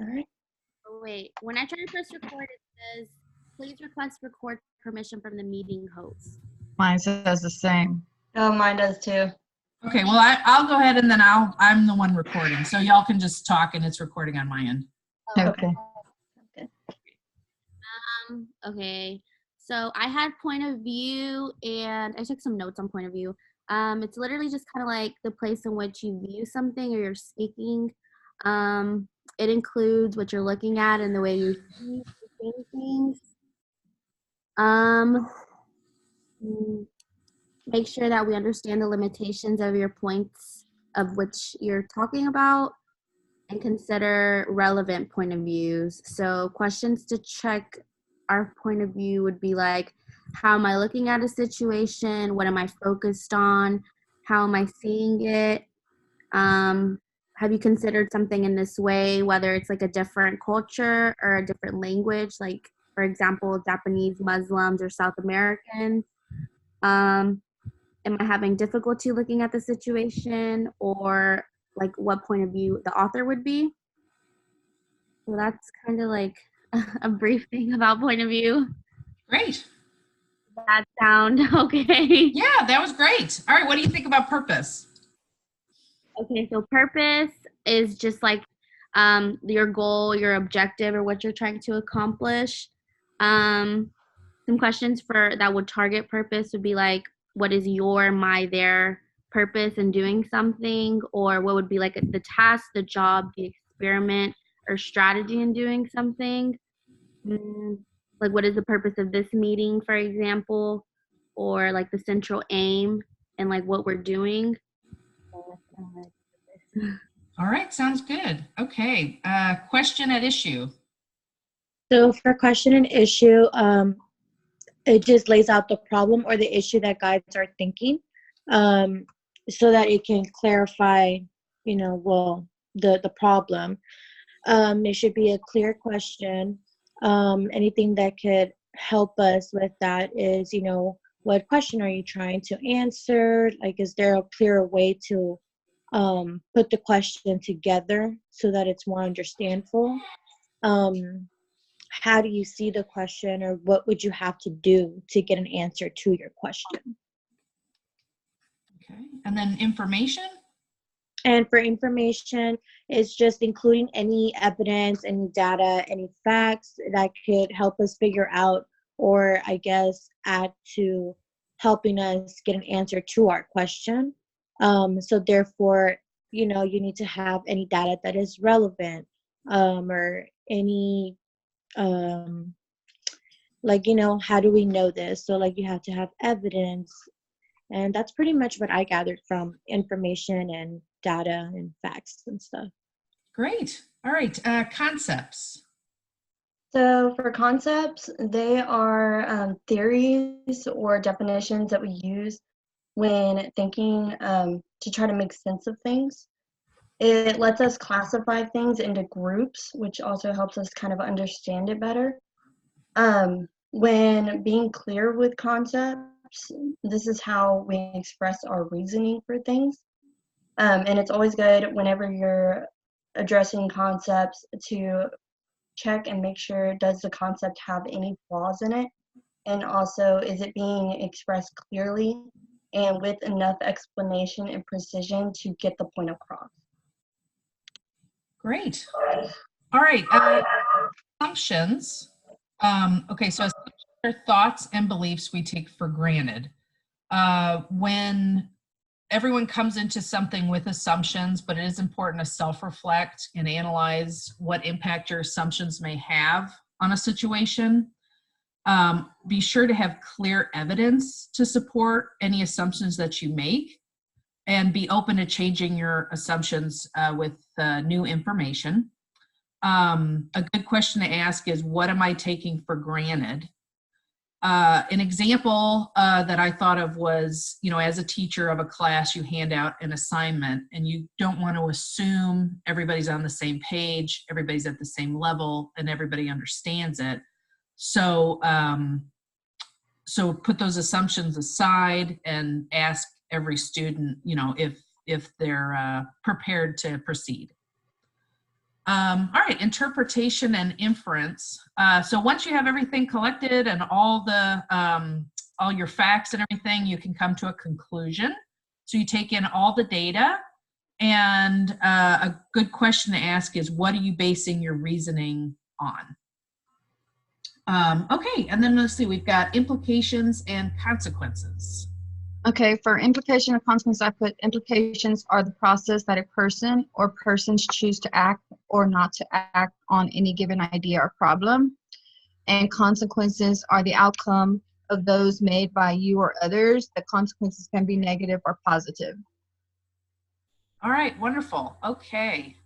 All right. Oh, wait, when I try to press record, it says, please request record permission from the meeting host. Mine says the same. Oh, mine does too. Okay, well, I'll go ahead and then I'm the one recording. So y'all can just talk and it's recording on my end. Okay. Okay, so I had point of view and I took some notes on point of view. It's literally just kind of like the place in which you view something or you're speaking. It includes what you're looking at and the way you see things. Make sure that we understand the limitations of your points of which you're talking about and consider relevant point of views. So questions to check our point of view would be like, how am I looking at a situation? What am I focused on? How am I seeing it? Have you considered something in this way, whether it's like a different culture or a different language, like for example, Japanese, Muslims, or South Americans? Am I having difficulty looking at the situation, or like what point of view the author would be? So that's kind of like a brief thing about point of view. Great. Does that sound okay? Yeah, that was great. All right, what do you think about purpose? Okay, so purpose is just like your goal, your objective, or what you're trying to accomplish. Some questions for that would target purpose would be like, what is your, my, their purpose in doing something, or what would be like the task, the job, the experiment, or strategy in doing something. Like, what is the purpose of this meeting, for example, or like the central aim and like what we're doing. All right, sounds good. Okay, question at issue. So for question and issue, it just lays out the problem or the issue that guides our thinking, so that it can clarify, the problem. It should be a clear question. Anything that could help us with that is, what question are you trying to answer? Like, is there a clearer way to put the question together so that it's more understandable? How do you see the question, or what would you have to do to get an answer to your question? Okay, and then information? And for information, it's just including any evidence, any data, any facts that could help us figure out, or I guess add to helping us get an answer to our question. So therefore, you need to have any data that is relevant, or any, how do we know this? So like you have to have evidence. And that's pretty much what I gathered from information and data and facts and stuff. Great. All right, concepts. So for concepts, they are theories or definitions that we use when thinking to try to make sense of things. It lets us classify things into groups, which also helps us kind of understand it better. When being clear with concepts, this is how we express our reasoning for things. And it's always good whenever you're addressing concepts to check and make sure, does the concept have any flaws in it? And also, is it being expressed clearly and with enough explanation and precision to get the point across? Great. All right, assumptions. Okay, so thoughts and beliefs we take for granted. When everyone comes into something with assumptions, but it is important to self-reflect and analyze what impact your assumptions may have on a situation. Be sure to have clear evidence to support any assumptions that you make, and be open to changing your assumptions with new information. A good question to ask is, what am I taking for granted? An example that I thought of was, as a teacher of a class, you hand out an assignment and you don't want to assume everybody's on the same page, everybody's at the same level, and everybody understands it. So, so put those assumptions aside and ask every student, if they're prepared to proceed. All right, interpretation and inference. So once you have everything collected and all your facts and everything, you can come to a conclusion. So you take in all the data, and a good question to ask is, what are you basing your reasoning on? Okay, and then let's see, we've got implications and consequences. Okay, for implication or consequence, I put implications are the process that a person or persons choose to act or not to act on any given idea or problem. And consequences are the outcome of those made by you or others. The consequences can be negative or positive. All right, wonderful. Okay.